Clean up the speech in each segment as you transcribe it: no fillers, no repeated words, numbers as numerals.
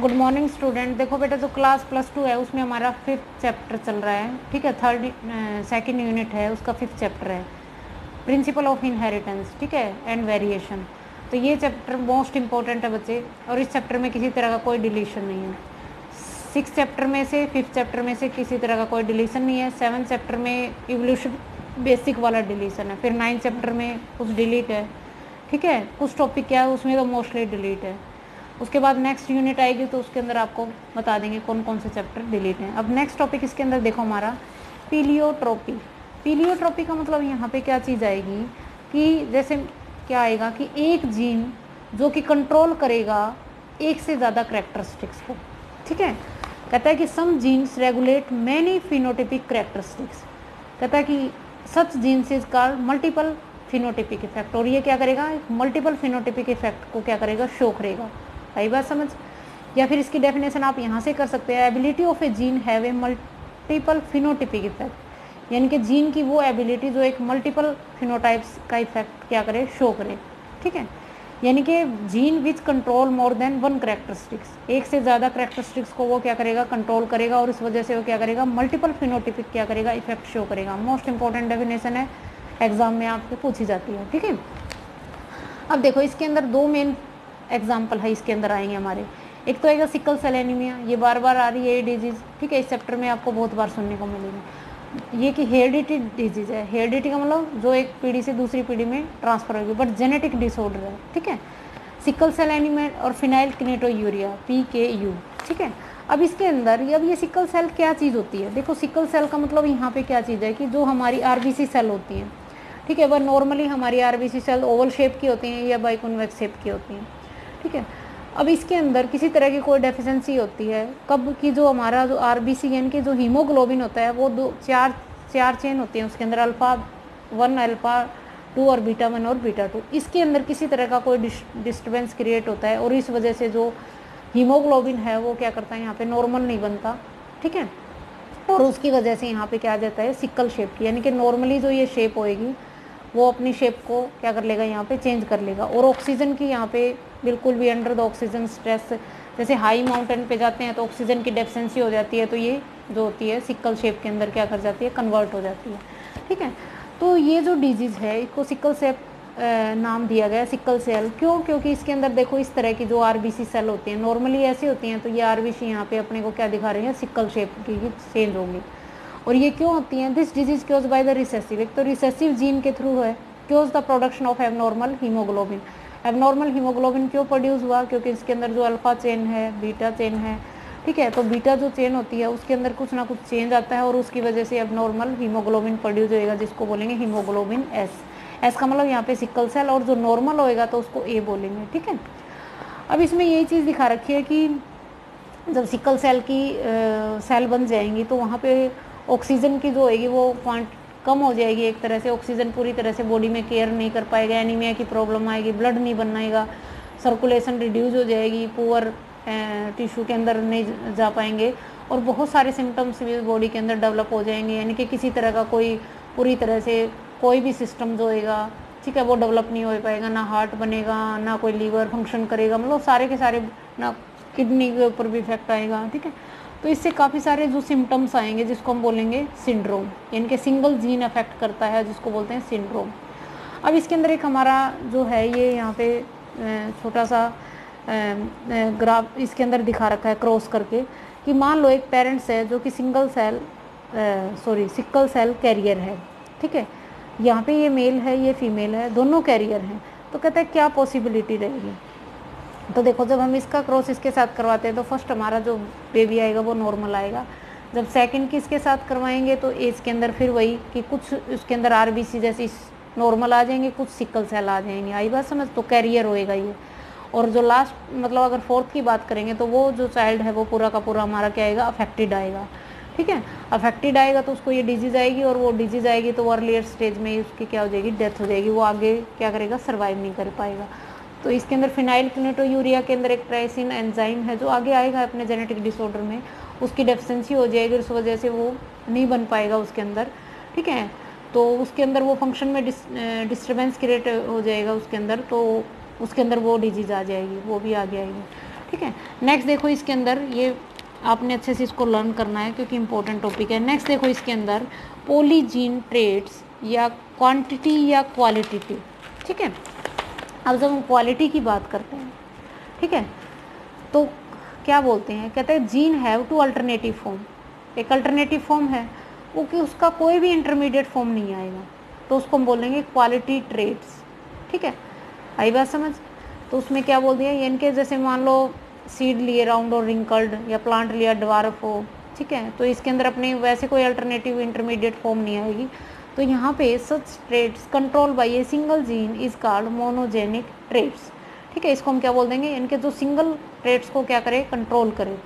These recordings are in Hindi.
Good morning student. देखो बेटा, जो क्लास +2 है उसमें हमारा 5th चैप्टर चल रहा है, ठीक है। सेकंड यूनिट है, उसका 5th चैप्टर है, प्रिंसिपल ऑफ इनहेरिटेंस, ठीक है, एंड वेरिएशन। तो ये चैप्टर मोस्ट इंपॉर्टेंट है बच्चे, और इस चैप्टर में किसी तरह का कोई डिलीशन नहीं है। 6th चैप्टर में से 5th चैप्टर में से किसी तरह का कोई डिलीशन नहीं है। 7th चैप्टर में इवोल्यूशन बेसिक वाला डिलीशन है, फिर 9th चैप्टर में कुछ डिलीट है, ठीक है। कुछ टॉपिक क्या है उसमें तो मोस्टली डिलीट है। उसके बाद नेक्स्ट यूनिट आएगी तो उसके अंदर आपको बता देंगे कौन कौन से चैप्टर डिलीट हैं। अब नेक्स्ट टॉपिक इसके अंदर देखो हमारा पीलियोट्रोपी। पीलियोट्रोपी का मतलब यहाँ पे क्या चीज़ आएगी कि जैसे क्या आएगा कि एक जीन जो कि कंट्रोल करेगा एक से ज़्यादा करेक्टरिस्टिक्स को, ठीक है। कहता है कि some genes regulate many phenotypic characteristics. कहता है कि such genes is called multiple phenotypic effect, और ये क्या करेगा, मल्टीपल फिनोटिपिक इफेक्ट को क्या करेगा, शो करेगा। आई बात समझ। या फिर इसकी डेफिनेशन आप यहाँ से कर सकते हैं, ability of A gene have a multiple phenotypic effect, यानी कि जीन की वो एबिलिटी जो एक मल्टीपल फिनोटाइप्स का इफेक्ट क्या करे, शो करे, ठीक है। यानी कि gene which control more than one characteristics, एक से ज़्यादा करेक्टरिस्टिक्स को वो क्या करेगा, कंट्रोल करेगा, और इस वजह से वो क्या करेगा, मल्टीपल फिनोटिपिक क्या करेगा, इफेक्ट शो करेगा। मोस्ट इंपॉर्टेंट डेफिनेशन है, एग्जाम में आपसे पूछी जाती है, ठीक है। अब देखो इसके अंदर दो मेन एग्जाम्पल है, इसके अंदर आएंगे हमारे। एक तो आएगा सिकल सेल एनीमिया, ये बार बार आ रही है ये डिजीज़, ठीक है, इस चैप्टर में आपको बहुत बार सुनने को मिलेगी। ये कि हेरिडिटी डिजीज़ है। हेरिडिटी का मतलब जो एक पीढ़ी से दूसरी पीढ़ी में ट्रांसफर होगी, बट जेनेटिक डिसऑर्डर है, ठीक है। सिकल सेल एनीमिया और फिनाइल किनेटोयूरिया PKU, ठीक है। अब इसके अंदर अब ये सिकल सेल क्या चीज़ होती है, देखो सिकल सेल का मतलब यहाँ पे क्या चीज़ है कि जो हमारी RBC सेल होती हैं, ठीक है, वह नॉर्मली हमारी RBC सेल ओवल शेप की होती हैं या बाइकॉन्वेक्स शेप की होती हैं, ठीक है। अब इसके अंदर किसी तरह की कोई डेफिशिएंसी होती है कब की, जो हमारा जो RBC यानी कि जो हीमोग्लोबिन होता है वो चार चेन होती हैं उसके अंदर, अल्फ़ा 1 अल्फ़ा 2 और बीटा 1 और बीटा 2। इसके अंदर किसी तरह का कोई डिस्टर्बेंस क्रिएट होता है, और इस वजह से जो हीमोग्लोबिन है वो क्या करता है, यहाँ पे नॉर्मल नहीं बनता, ठीक है। और उसकी वजह से यहाँ पे क्या आ जाता है, सिकल शेप की, यानी कि नॉर्मली जो ये शेप होएगी वो अपनी शेप को क्या कर लेगा, यहाँ पे चेंज कर लेगा। और ऑक्सीजन की यहाँ पे बिल्कुल भी अंडर द ऑक्सीजन स्ट्रेस, जैसे हाई माउंटेन पे जाते हैं तो ऑक्सीजन की डेफिशिएंसी हो जाती है, तो ये जो होती है सिकल शेप के अंदर क्या कर जाती है, कन्वर्ट हो जाती है, ठीक है। तो ये जो डिजीज़ है इसको सिकल शेप नाम दिया गया, सिकल सेल। क्यों? क्योंकि इसके अंदर देखो इस तरह की जो RBC सेल होती हैं नॉर्मली ऐसी होती हैं, तो ये RBC यहाँ पे अपने को क्या दिखा रही है, सिकल शेप की चेंज होंगी। और ये क्यों होती हैं, this disease chaos by the recessive, एक तो रिसेसिव जीन के थ्रू है, chaos the production of abnormal haemoglobin. Abnormal haemoglobin क्यों प्रोड्यूस हुआ, क्योंकि इसके अंदर जो अल्फा चेन है, बीटा चेन है, ठीक है। तो बीटा जो चेन होती है उसके अंदर कुछ ना कुछ चेंज आता है, और उसकी वजह से एबनॉर्मल हीमोग्लोबिन प्रोड्यूस होएगा, जिसको बोलेंगे हीमोग्लोबिन एस का मतलब यहाँ पे सिकल सेल, और जो नॉर्मल होएगा तो उसको A बोलेंगे, ठीक है। अब इसमें यही चीज़ दिखा रखी है कि जब सिकल सेल की सेल बन जाएंगी तो वहाँ पे ऑक्सीजन की जो होएगी वो पॉइंट कम हो जाएगी, एक तरह से ऑक्सीजन पूरी तरह से बॉडी में केयर नहीं कर पाएगा, एनीमिया की प्रॉब्लम आएगी, ब्लड नहीं बनाएगा, सर्कुलेशन रिड्यूस हो जाएगी, पुअर टिश्यू के अंदर नहीं जा पाएंगे, और बहुत सारे सिम्टम्स भी बॉडी के अंदर डेवलप हो जाएंगे, यानी कि किसी तरह का कोई पूरी तरह से कोई भी सिस्टम जो होएगा, ठीक है, वो डेवलप नहीं हो पाएगा, ना हार्ट बनेगा, ना कोई लीवर फंक्शन करेगा, मतलब सारे के सारे, ना किडनी के ऊपर भी इफेक्ट आएगा, ठीक है। तो इससे काफ़ी सारे जो सिम्टम्स आएंगे जिसको हम बोलेंगे सिंड्रोम, यानी कि सिंगल जीन अफेक्ट करता है जिसको बोलते हैं सिंड्रोम। अब इसके अंदर एक हमारा जो है ये यहाँ पे छोटा सा ग्राफ इसके अंदर दिखा रखा है क्रॉस करके, कि मान लो एक पेरेंट्स है जो कि सिकल सेल कैरियर है, ठीक है। यहाँ पे ये मेल है ये फीमेल है, दोनों कैरियर हैं, तो कहते हैं क्या पॉसिबिलिटी रहेगी। तो देखो जब हम इसका क्रॉस इसके साथ करवाते हैं तो फर्स्ट हमारा जो बेबी आएगा वो नॉर्मल आएगा, जब सेकंड की इसके साथ करवाएंगे तो एज के अंदर फिर वही कि कुछ उसके अंदर RBC जैसी नॉर्मल आ जाएंगे, कुछ सिकल सेल आ जाएंगे, आई बात समझ। तो कैरियर होएगा ये। और जो लास्ट मतलब अगर 4th की बात करेंगे तो वो जो चाइल्ड है वो पूरा का पूरा हमारा क्या आएगा, अफेक्टेड आएगा, ठीक है। अफेक्टेड आएगा तो उसको ये डिजीज़ आएगी, और वो डिजीज़ आएगी तो वो अर्लियर स्टेज में ही उसकी क्या हो जाएगी, डेथ हो जाएगी, वो आगे क्या करेगा, सर्वाइव नहीं कर पाएगा। तो इसके अंदर फिनाइल किनेटोयूरिया के अंदर एक ट्राइसिन एंजाइम है जो आगे आएगा अपने जेनेटिक डिसऑर्डर में, उसकी डेफिशिएंसी हो जाएगी, उस वजह से वो नहीं बन पाएगा उसके अंदर, ठीक है। तो उसके अंदर वो फंक्शन में डिस्टर्बेंस क्रिएट हो जाएगा उसके अंदर, तो उसके अंदर वो डिजीज़ आ जाएगी, वो भी आगे आएगी, ठीक है। नेक्स्ट देखो इसके अंदर, ये आपने अच्छे से इसको लर्न करना है क्योंकि इंपॉर्टेंट टॉपिक है। नेक्स्ट देखो इसके अंदर पॉलीजीन ट्रेट्स या क्वांटिटी या क्वालिटेटिव, ठीक है। अब जब हम क्वालिटी की बात करते हैं, ठीक है, तो क्या बोलते हैं, कहते हैं gene have two alternative form, एक अल्टरनेटिव फॉर्म है वो कि उसका कोई भी इंटरमीडिएट फॉर्म नहीं आएगा, तो उसको हम बोलेंगे क्वालिटी ट्रेट्स, ठीक है। आई बात समझ। तो उसमें क्या बोल दिया, इनके जैसे मान लो सीड लिए राउंड और रिंकल्ड, या प्लांट लिया ड्वार्फ हो, ठीक है, तो इसके अंदर अपने वैसे कोई अल्टरनेटिव इंटरमीडिएट फॉर्म नहीं आएगी। तो यहाँ पे such traits control by a single gene is called monogenic traits, ठीक है। इसको हम क्या बोल देंगे, इनके जो सिंगल ट्रेट्स को क्या करे, कंट्रोल करे।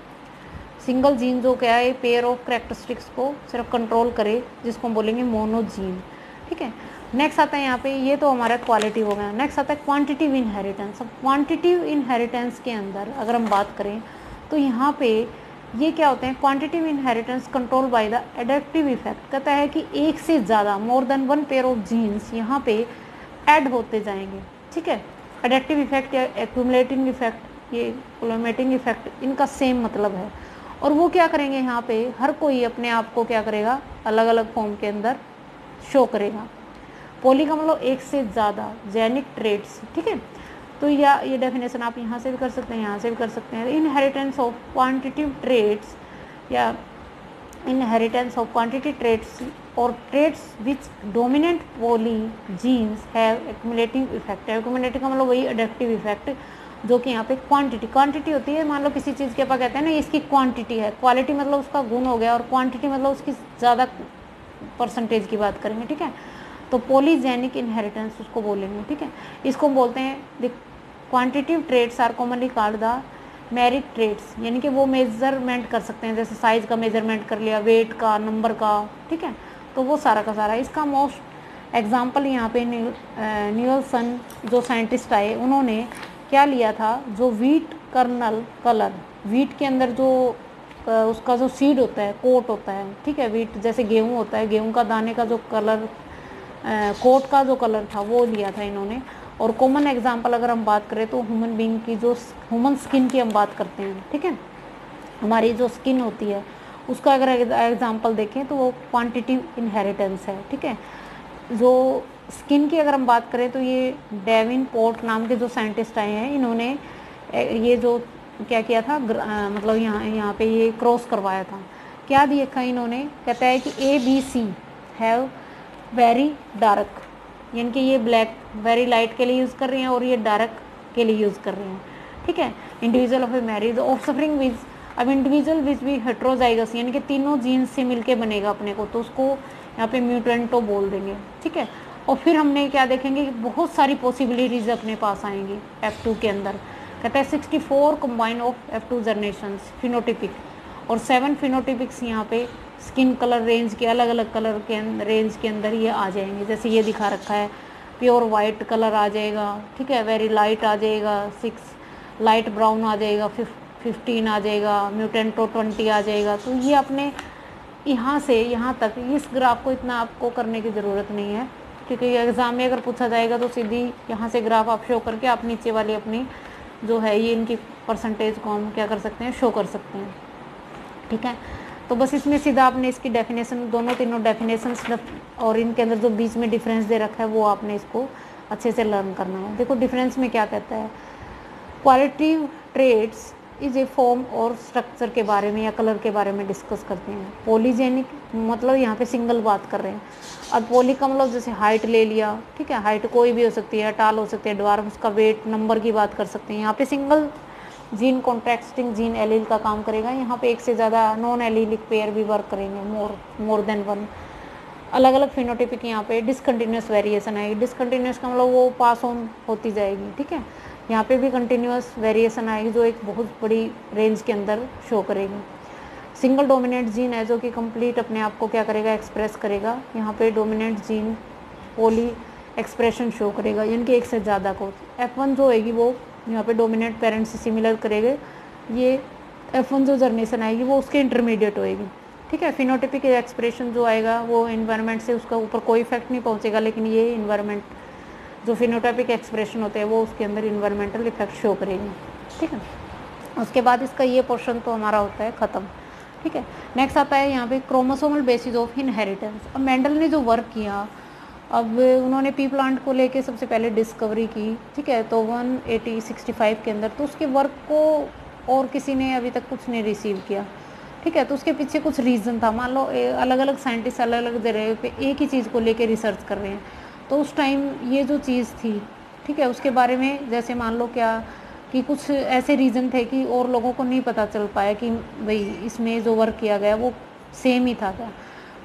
सिंगल जीन जो क्या है, पेयर ऑफ कैरेक्टरिस्टिक्स को सिर्फ कंट्रोल करे, जिसको हम बोलेंगे मोनोजीन, ठीक है। नेक्स्ट आता है यहाँ पे, ये तो हमारा क्वालिटी हो गया। नेक्स्ट आता है क्वांटिटिव इनहेरिटेंस। अब क्वांटिटिव इनहेरिटेंस के अंदर अगर हम बात करें तो यहाँ पे ये क्या होते हैं, quantitative inheritance control by the adaptive effect, कहता है कि एक से ज़्यादा more than one pair of genes यहाँ पे ऐड होते जाएंगे, ठीक है। एडेप्टिव इफेक्ट या एक्यूमुलेटिंग इफेक्ट, ये एक्यूमुलेटिंग इफेक्ट, इनका सेम मतलब है। और वो क्या करेंगे, यहाँ पे हर कोई अपने आप को क्या करेगा, अलग अलग फॉर्म के अंदर शो करेगा। पॉली का मतलब एक से ज़्यादा जेनिक ट्रेट्स, ठीक है। तो या ये डेफिनेशन आप यहाँ से भी कर सकते हैं, यहाँ से भी कर सकते हैं। इनहेरिटेंस ऑफ क्वांटिटिव ट्रेट्स या इनहेरिटेंस ऑफ क्वांटिटी ट्रेट्स और traits which dominant poly genes have accumulating effect. Accumulating का मतलब वही एडेप्टिव इफेक्ट जो कि यहाँ पे क्वांटिटी होती है। मान लो किसी चीज़ के अपन कहते हैं ना इसकी क्वांटिटी है, क्वालिटी मतलब उसका गुण हो गया, और क्वांटिटी मतलब उसकी ज़्यादा परसेंटेज की बात करेंगे, ठीक है। तो पॉलीजेनिक इनहेरिटेंस उसको बोलेंगे, ठीक है। इसको बोलते हैं quantitative traits are commonly called the merit traits, यानी कि वो मेजरमेंट कर सकते हैं, जैसे साइज़ का मेजरमेंट कर लिया, वेट का, नंबर का, ठीक है। तो वो सारा का सारा, इसका मोस्ट एग्जाम्पल यहाँ पे न्यूल्सन जो साइंटिस्ट आए, उन्होंने क्या लिया था, जो वीट कर्नल कलर, वीट के अंदर जो उसका जो सीड होता है, कोट होता है, ठीक है। वीट जैसे गेहूँ होता है, गेहूँ का दाने का जो कलर, कोट का जो कलर था वो लिया था इन्होंने। और कॉमन एग्जांपल अगर हम बात करें तो ह्यूमन बीइंग की जो ह्यूमन स्किन की हम बात करते हैं, ठीक है। हमारी जो स्किन होती है उसका अगर एग्जांपल देखें तो वो क्वांटिटिव इनहेरिटेंस है, ठीक है। जो स्किन की अगर हम बात करें तो ये डेविनपोर्ट नाम के जो साइंटिस्ट आए हैं, इन्होंने ये जो क्या किया था, मतलब यहाँ पे ये क्रॉस करवाया था। क्या देखा इन्होंने, कहता है कि ABC हैव वेरी डार्क, यानी कि ये ब्लैक वेरी लाइट के लिए यूज़ कर रहे हैं और ये डार्क के लिए यूज़ कर रहे हैं, ठीक है। Individual of a marriage of suffering with, अब इंडिविजुअल विच भी हेट्रोजाइगस, यानी कि तीनों जीन्स से मिलके बनेगा अपने को, तो उसको यहाँ पे म्यूटेंटो बोल देंगे, ठीक है। और फिर हमने क्या देखेंगे कि बहुत सारी पॉसिबिलिटीज़ अपने पास आएंगी F2 के अंदर। कहता है 64 combine of F2 generations phenotypic, और 7 फिनोटिपिक्स यहाँ पे स्किन कलर रेंज के अलग अलग कलर के रेंज के अंदर ये आ जाएंगे। जैसे ये दिखा रखा है, प्योर वाइट कलर आ जाएगा, ठीक है, वेरी लाइट आ जाएगा 6, लाइट ब्राउन आ जाएगा 15 आ जाएगा, म्यूटेंटो 20 आ जाएगा। तो ये अपने यहाँ से यहाँ तक इस ग्राफ को इतना आपको करने की ज़रूरत नहीं है, क्योंकि एग्ज़ाम में अगर पूछा जाएगा तो सीधी यहाँ से ग्राफ आप शो करके आप नीचे वाली अपनी जो है ये इनकी परसेंटेज को हम क्या कर सकते हैं, शो कर सकते हैं, ठीक है। तो बस इसमें सीधा आपने इसकी डेफिनेशन, दोनों तीनों डेफिनेशंस और इनके अंदर जो बीच में डिफरेंस दे रखा है वो आपने इसको अच्छे से लर्न करना है। देखो डिफरेंस में क्या कहता है, qualitative traits is a form और स्ट्रक्चर के बारे में या कलर के बारे में डिस्कस करते हैं। पॉलीजेनिक मतलब यहाँ पे सिंगल बात कर रहे हैं। अब पॉली का मतलब जैसे हाइट ले लिया, ठीक है, हाइट कोई भी हो सकती है, टाल हो सकती है, ड्वार्फ, उसका वेट, नंबर की बात कर सकते हैं। यहाँ पे single gene contracting gene allele का काम करेगा। यहाँ पे एक से ज़्यादा नॉन एलीलिक पेयर भी वर्क करेंगे, मोर देन वन। अलग अलग फिनोटाइपिक यहाँ पे डिसकंटिन्यूस वेरिएशन आएगी। डिसकंटिन्यूस का मतलब वो पास ऑन होती जाएगी, ठीक है। यहाँ पे भी कंटिन्यूस वेरिएशन आएगी जो एक बहुत बड़ी रेंज के अंदर शो करेगी। सिंगल डोमिनेंट जीन है जो कि कंप्लीट अपने आप को क्या करेगा, एक्सप्रेस करेगा। यहाँ पे dominant gene poly expression show करेगा, यानी कि एक से ज़्यादा को। F1 जो होएगी वो यहाँ पे डोमिनेंट पेरेंट से सिमिलर करेंगे। ये F1 जो जनरेशन आएगी वो उसके इंटरमीडिएट होएगी, ठीक है। फिनोटाइपिक एक्सप्रेशन जो आएगा वो इन्वायरमेंट से उसका ऊपर कोई इफेक्ट नहीं पहुँचेगा, लेकिन ये इन्वायरमेंट जो फिनोटाइपिक एक्सप्रेशन होते हैं वो उसके अंदर इन्वायरमेंटल इफेक्ट शो करेगी, ठीक है। उसके बाद इसका ये पोर्शन तो हमारा होता है ख़त्म, ठीक है। नेक्स्ट आता है यहाँ पे क्रोमोसोमल बेसिस ऑफ इनहेरिटेंस। अब मेंडल ने जो वर्क किया, अब उन्होंने पी प्लांट को लेके सबसे पहले डिस्कवरी की, ठीक है, तो 1865 के अंदर। तो उसके वर्क को और किसी ने अभी तक कुछ नहीं रिसीव किया, ठीक है। तो उसके पीछे कुछ रीज़न था। मान लो अलग अलग साइंटिस्ट अलग अलग जगह पे एक ही चीज़ को लेके रिसर्च कर रहे हैं, तो उस टाइम ये जो चीज़ थी, ठीक है, उसके बारे में जैसे मान लो क्या कि कुछ ऐसे रीज़न थे कि और लोगों को नहीं पता चल पाया कि भाई इसमें जो वर्क किया गया वो सेम ही था क्या।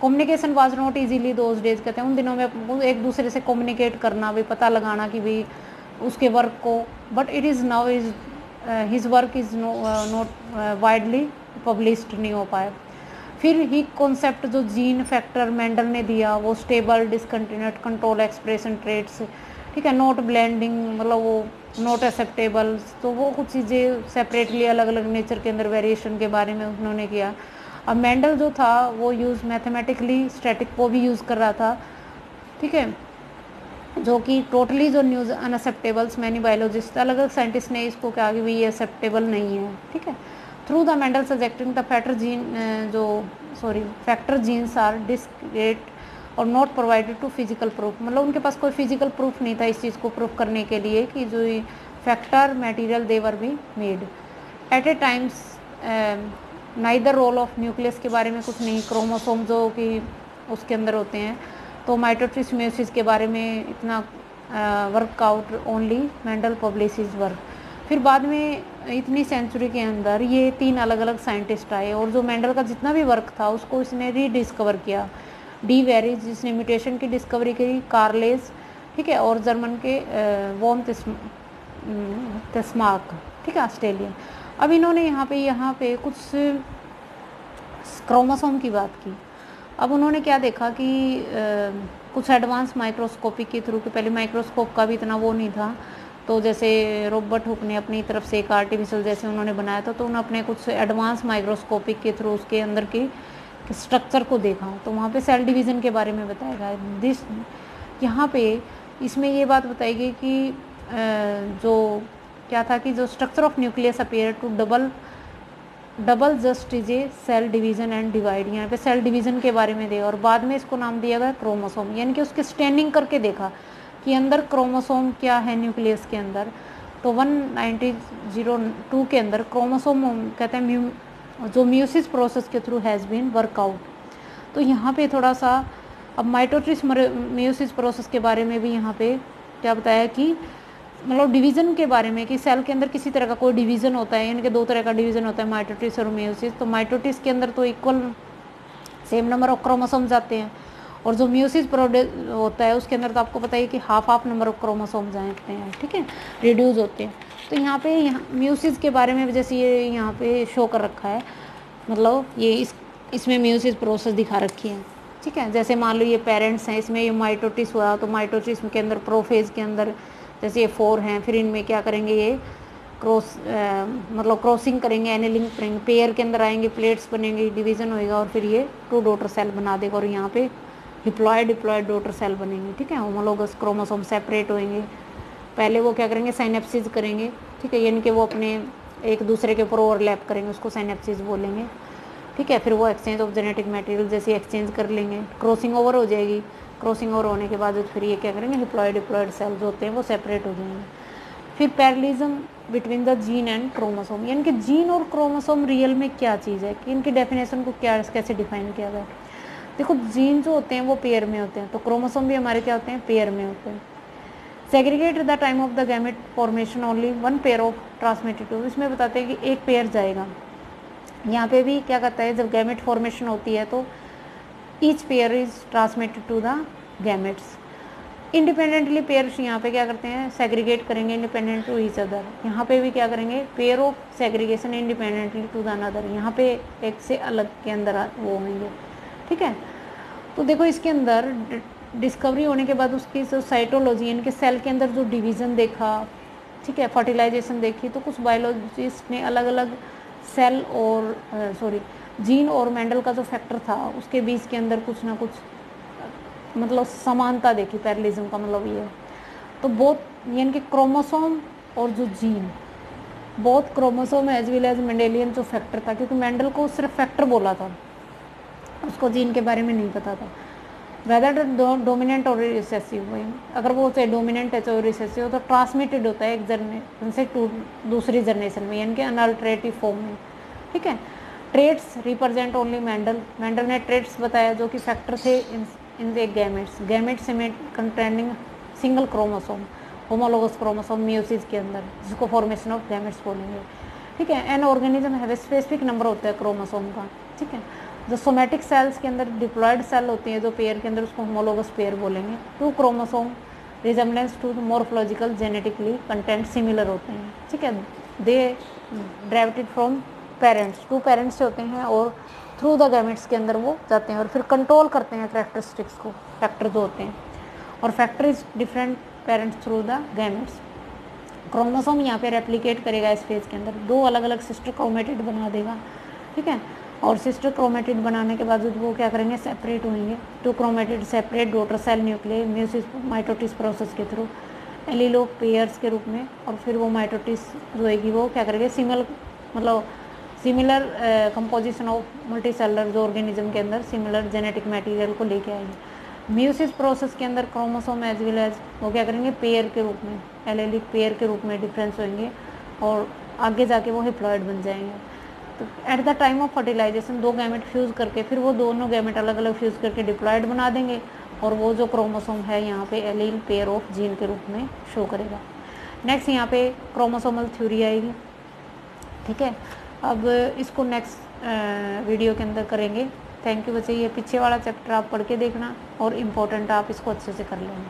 Communication was not easily those days, कहते हैं उन दिनों में एक दूसरे से कम्युनिकेट करना, भाई पता लगाना कि भाई उसके वर्क को, but it is now is his work is not widely published नहीं हो पाया। फिर ही कॉन्सेप्ट जो जीन फैक्टर मेंडल ने दिया, वो स्टेबल डिसकंटिन्यूट कंट्रोल एक्सप्रेशन ट्रेट्स, ठीक है, नोट ब्लेंडिंग, मतलब वो नोट एक्सेप्टेबल्स, तो वो कुछ चीज़ें सेपरेटली अलग अलग नेचर के अंदर वेरिएशन के बारे में उन्होंने किया। अब मेंडल जो था वो यूज़ मैथमेटिकली स्टैटिक को भी यूज़ कर रहा था, ठीक है, जो कि टोटली जो न्यूज़ अनएक्सेप्टेबल्स, मैनी बायोलॉजिस्ट अलग अलग साइंटिस्ट ने इसको कहा कि भाई ये एक्सेप्टेबल नहीं है, ठीक है। Through the Mendel suggesting the factor genes are discrete और not provided to physical proof, मतलब उनके पास कोई फिजिकल प्रूफ नहीं था इस चीज़ को प्रूफ करने के लिए कि जो फैक्टर मटेरियल देवर भी made at a times. Neither role of nucleus के बारे में कुछ नहीं, क्रोमोसोम जो कि उसके अंदर होते हैं, तो माइटोसिस मेयोसिस के बारे में इतना workout only Mendel publish his work. फिर बाद में इतनी सेंचुरी के अंदर ये 3 अलग अलग साइंटिस्ट आए और जो मेंडल का जितना भी वर्क था उसको इसने रीडिस्कवर किया। डी वेरिज जिसने म्यूटेशन की डिस्कवरी की, कार्लेस, ठीक है, और जर्मन के वॉन तेस्मार्क, ठीक है, ऑस्ट्रेलिया। अब इन्होंने यहाँ पे कुछ क्रोमोसोम की बात की। अब उन्होंने क्या देखा कि कुछ एडवांस माइक्रोस्कोपिक के थ्रू, कि पहले माइक्रोस्कोप का भी इतना वो नहीं था, तो जैसे रॉबर्ट हुक ने अपनी तरफ से एक आर्टिफिशियल जैसे उन्होंने बनाया था, तो उन्होंने अपने कुछ एडवांस माइक्रोस्कोपिक के थ्रू उसके अंदर की स्ट्रक्चर को देखा, तो वहाँ पे सेल डिवीज़न के बारे में बताया गया। दिस यहाँ पे इसमें ये बात बताई गई कि जो क्या था कि जो structure of nucleus appear to double just is a cell division and divide. यहाँ पे सेल डिवीज़न के बारे में दिया और बाद में इसको नाम दिया गया क्रोमोसोम, यानी कि उसके स्टैंडिंग करके देखा कि अंदर क्रोमोसोम क्या है न्यूक्लियस के अंदर। तो 1902 के अंदर क्रोमोसोम कहते हैं जो म्यूसिस प्रोसेस के थ्रू हैज़ बीन वर्कआउट। तो यहाँ पे थोड़ा सा अब माइटोसिस म्यूसिस प्रोसेस के बारे में भी यहाँ पे क्या बताया कि मतलब डिवीज़न के बारे में कि सेल के अंदर किसी तरह का कोई डिवीज़न होता है, यानी कि 2 तरह का डिवीज़न होता है, माइटोसिस और म्यूसिस। तो माइटोसिस के अंदर तो equal same number of chromosome जाते हैं, और जो म्यूसिस होता है उसके अंदर तो आपको पता है कि हाफ नंबर ऑफ क्रोमोसोम जाते हैं, ठीक है, रिड्यूस होते हैं। तो यहाँ पे म्यूसिस के बारे में जैसे ये यहाँ पे शो कर रखा है, मतलब ये इसमें म्यूसिस प्रोसेस दिखा रखी है, ठीक है। जैसे मान लो ये पेरेंट्स हैं, इसमें ये माइटोसिस हुआ, तो माइटोसिस के अंदर प्रोफेज के अंदर जैसे ये 4 हैं, फिर इनमें क्या करेंगे ये मतलब क्रॉसिंग करेंगे, एनिलिंग करेंगे, पेयर के अंदर आएंगे, प्लेट्स बनेंगे, डिवीज़न होएगा और फिर ये 2 डॉटर सेल बना देगा और यहाँ पे डिप्लॉयड डॉटर सेल बनेंगे, ठीक है। होमोलोगस क्रोमोसोम सेपरेट होंगे, पहले वो क्या करेंगे साइनेप्सिस करेंगे, ठीक है, यानी कि वो अपने एक दूसरे के ऊपर ओवरलैप करेंगे, उसको साइनेप्सिस बोलेंगे, ठीक है। फिर वो एक्सचेंज ऑफ जेनेटिक मटेरियल जैसे एक्सचेंज कर लेंगे, क्रॉसिंग ओवर हो जाएगी, क्रॉसिंग ओवर होने के बाद फिर ये क्या करेंगे डिप्लॉयड सेल्स होते हैं वो सेपरेट हो जाएंगे। फिर parallelism between the gene and chromosome, यानी कि जीन और क्रोमोसोम रियल में क्या चीज़ है, कि इनकी डेफिनेशन को कैसे डिफाइन किया गया। देखो जीन जो होते हैं वो पेयर में होते हैं, तो क्रोमोसोम भी हमारे क्या होते हैं, पेयर में होते हैं। Segregate the time of the gamete formation only 1 pair of transmitted to, इसमें बताते हैं कि एक पेयर जाएगा। यहाँ पे भी क्या कहता है, जब गैमेट फॉर्मेशन होती है तो each pair is transmitted to the gametes independently. Pairs यहाँ पे क्या करते हैं, सेग्रीगेट करेंगे इंडिपेंडेंट टू ईच अदर। यहाँ पे भी क्या करेंगे, pair of segregation independently to the another, यहाँ पे एक से अलग के अंदर वो होंगे, ठीक है। तो देखो इसके अंदर डिस्कवरी होने के बाद उसकी जो साइटोलॉजी, यानी कि सेल के अंदर जो डिवीज़न देखा, ठीक है, फर्टिलाइजेशन देखी, तो कुछ बायोलॉजिस्ट ने अलग अलग सेल और जीन और मेंडल का जो फैक्टर था उसके बीच के अंदर कुछ ना कुछ मतलब समानता देखी। पैरेललिज्म का मतलब ये है। तो बहुत यानी कि क्रोमोसोम और जो gene, both chromosome as well as Mendelian जो फैक्टर था, क्योंकि मेंडल को सिर्फ फैक्टर बोला था, उसको जीन के बारे में नहीं पता था। वेदर डोमिनेंट और रिसेसिव, अगर वो चाहे डोमिनेंट है चाहे रिसेसिव हो, तो ट्रांसमिटेड होता है एक जनरेशन से दूसरी जनरेशन में, यानी कि अनअल्टरेटिव फॉर्म में, ठीक है। ट्रेट्स रिप्रेजेंट ओनली मेंडल ने ट्रेट्स बताया जो कि फैक्टर थे इन द गैमेट्स में containing single chromosome, homologous chromosome meiosis के अंदर, जिसको फॉर्मेशन ऑफ गैमेट्स बोलेंगे, ठीक है। एन ऑर्गेनिज्म है स्पेसिफिक नंबर होता है क्रोमोसोम का, ठीक है। जो सोमेटिक सेल्स के अंदर डिप्लॉयड सेल होती है जो पेयर के अंदर, उसको होमोलोगस पेयर बोलेंगे। Two chromosome resemblance to morphological genetically content similar होते हैं, ठीक है। They derived from parents, two parents से होते हैं और थ्रू द गैमेट्स के अंदर वो जाते हैं और फिर कंट्रोल करते हैं कैरेक्टरिस्टिक्स को, फैक्टर जो होते हैं, और factor is different parents through the gametes. Chromosome यहाँ पे रेप्लिकेट करेगा इस फेज के अंदर, दो अलग अलग सिस्टर क्रोमेटिड बना देगा, ठीक है। और सिस्टर क्रोमेटिड बनाने के बाद वो क्या करेंगे, सेपरेट होंगे। Two chromatid separate daughter cell nuclear meiosis mitosis process के थ्रू एलिलो पेयर्स के रूप में, और फिर वो माइटोटिस जो होगी वो क्या करेंगे, similar composition of multi cellular जो ऑर्गेनिज्म के अंदर सिमिलर जेनेटिक मटेरियल को लेके आएंगे। म्यूसिस प्रोसेस के अंदर क्रोमोसोम एज वेल एज वो क्या करेंगे, पेयर के रूप में, एलेलिक पेयर के रूप में डिफरेंस होंगे और आगे जाके वो हिप्लॉइड बन जाएंगे। तो at the time of fertilization दो गैमेट फ्यूज़ करके फिर वो दोनों गैमेट अलग अलग फ्यूज़ करके डिप्लॉयड बना देंगे, और वो जो क्रोमोसोम है यहाँ पे एलील पेयर ऑफ जीन के रूप में शो करेगा। नेक्स्ट यहाँ पे क्रोमोसोमल थ्योरी आएगी, ठीक है। अब इसको नेक्स्ट वीडियो के अंदर करेंगे। थैंक यू बच्चे, ये पीछे वाला चैप्टर आप पढ़ के देखना और इम्पोर्टेंट आप इसको अच्छे से कर लेना।